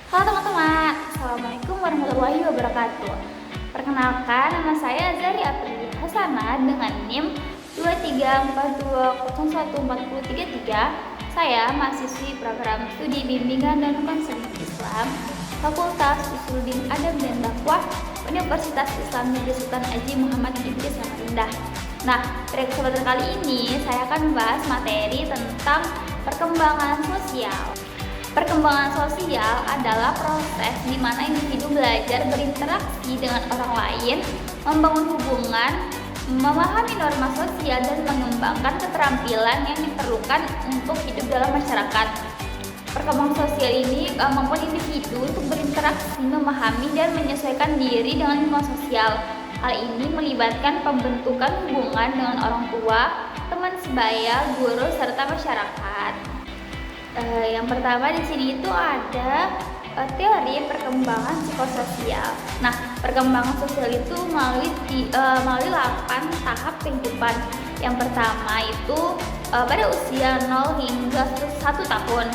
Halo teman-teman, Assalamualaikum warahmatullahi wabarakatuh. Perkenalkan, nama saya Zari Aprilia Hasanah dengan NIM 2342014033. Saya mahasiswi program studi bimbingan dan konseling Islam Fakultas Usuluddin Adab dan Dakwah Universitas Islam Negeri Sultan Haji Muhammad Idris Samarinda. Nah, pada kesempatan kali ini saya akan membahas materi tentang perkembangan sosial. Perkembangan sosial adalah proses di mana individu belajar berinteraksi dengan orang lain, membangun hubungan, memahami norma sosial, dan mengembangkan keterampilan yang diperlukan untuk hidup dalam masyarakat. Perkembangan sosial ini membuat individu untuk berinteraksi, memahami, dan menyesuaikan diri dengan lingkungan sosial. Hal ini melibatkan pembentukan hubungan dengan orang tua, teman sebaya, guru, serta masyarakat. Yang pertama di sini itu ada teori perkembangan psikososial. Nah, perkembangan sosial itu melalui 8 tahap kehidupan. Yang pertama itu pada usia 0 hingga 1 tahun,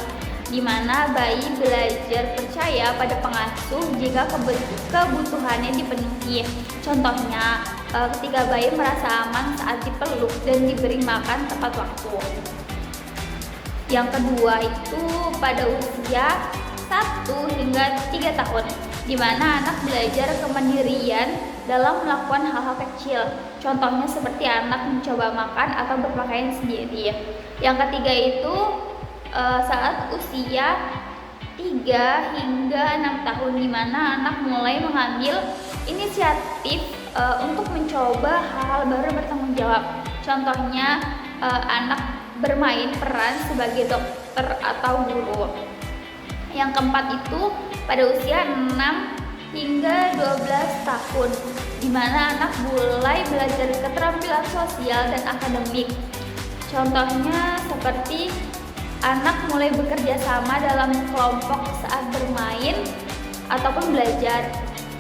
di mana bayi belajar percaya pada pengasuh jika kebutuhannya dipenuhi. Contohnya, ketika bayi merasa aman saat dipeluk dan diberi makan tepat waktu. Yang kedua itu pada usia 1 hingga 3 tahun, di mana anak belajar kemandirian dalam melakukan hal-hal kecil. Contohnya seperti anak mencoba makan atau berpakaian sendiri. Yang ketiga itu saat usia 3 hingga 6 tahun, di mana anak mulai mengambil inisiatif untuk mencoba hal-hal baru bertanggung jawab. Contohnya anak bermain peran sebagai dokter atau guru. Yang keempat itu pada usia 6 hingga 12 tahun, di mana anak mulai belajar keterampilan sosial dan akademik. Contohnya seperti anak mulai bekerja sama dalam kelompok saat bermain ataupun belajar.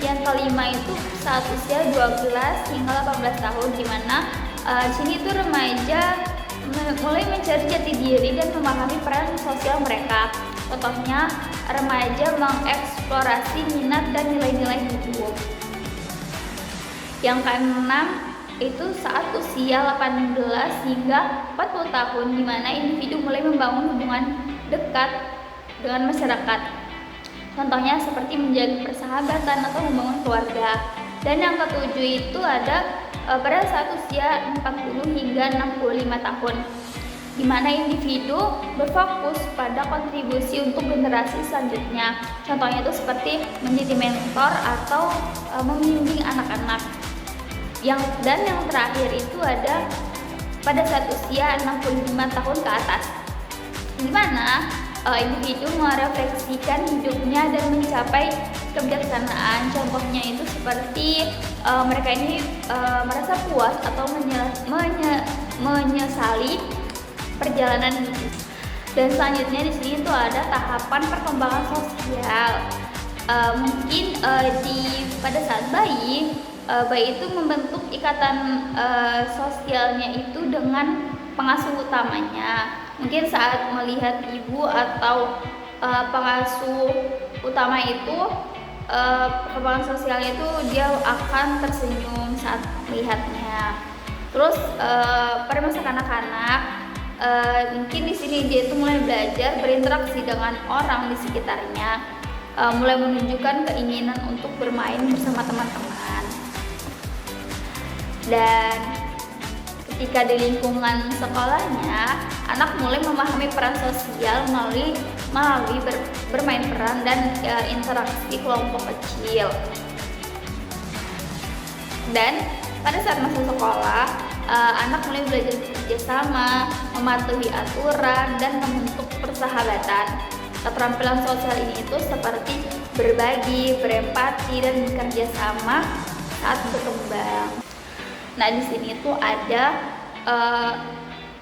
Yang kelima itu saat usia 12 hingga 18 tahun, di mana di sini itu remaja mulai mencari jati diri dan memahami peran sosial mereka. Contohnya, remaja mengeksplorasi minat dan nilai-nilai hidup. Yang keenam itu saat usia 18 hingga 40 tahun, di mana individu mulai membangun hubungan dekat dengan masyarakat. Contohnya seperti menjaga persahabatan atau membangun keluarga. Dan yang ketujuh itu ada pada saat usia 40 hingga 65 tahun, di mana individu berfokus pada kontribusi untuk generasi selanjutnya. Contohnya itu seperti menjadi mentor atau membimbing anak-anak. Yang terakhir itu ada pada saat usia 65 tahun ke atas, di mana individu merefleksikan hidupnya dan mencapai kebijaksanaan. Contohnya itu seperti mereka ini merasa puas atau menyesali perjalanan hidup. Dan selanjutnya di sini tuh ada tahapan perkembangan sosial. Mungkin pada saat bayi itu membentuk ikatan sosialnya itu dengan pengasuh utamanya. Mungkin saat melihat ibu atau pengasuh utama itu, perkembangan sosialnya itu dia akan tersenyum saat melihatnya. Terus pada masa kanak-kanak, mungkin di sini dia itu mulai belajar berinteraksi dengan orang di sekitarnya, mulai menunjukkan keinginan untuk bermain bersama teman-teman. Dan ketika di lingkungan sekolahnya, anak mulai memahami peran sosial melalui bermain peran dan interaksi kelompok kecil. Dan pada saat masuk sekolah, anak mulai belajar bekerja sama, mematuhi aturan, dan membentuk persahabatan. Keterampilan sosial ini itu seperti berbagi, berempati, dan bekerja sama saat berkembang. Nah, di sini tuh ada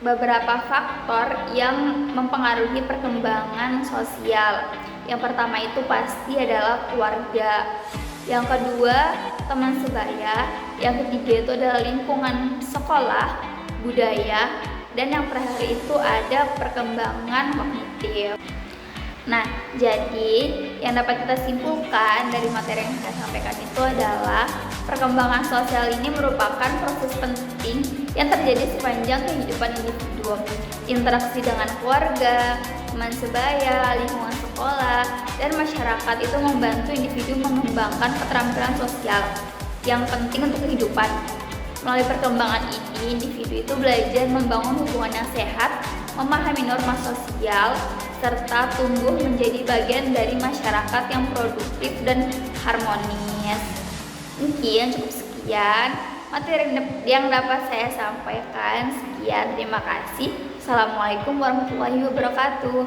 beberapa faktor yang mempengaruhi perkembangan sosial. Yang pertama itu pasti adalah keluarga. Yang kedua, teman sebaya. Yang ketiga itu adalah lingkungan sekolah, budaya, dan yang terakhir itu ada perkembangan kognitif. Nah, jadi Yang dapat kita simpulkan dari materi yang saya sampaikan itu adalah perkembangan sosial ini merupakan proses penting yang terjadi sepanjang kehidupan individu. Interaksi dengan keluarga, teman sebaya, lingkungan sekolah, dan masyarakat itu membantu individu mengembangkan keterampilan sosial yang penting untuk kehidupan. Melalui perkembangan ini, individu itu belajar membangun hubungan yang sehat, memahami norma sosial, serta tumbuh menjadi bagian dari masyarakat yang produktif dan harmonis. Mungkin cukup sekian materi yang dapat saya sampaikan. Sekian, terima kasih. Assalamualaikum warahmatullahi wabarakatuh.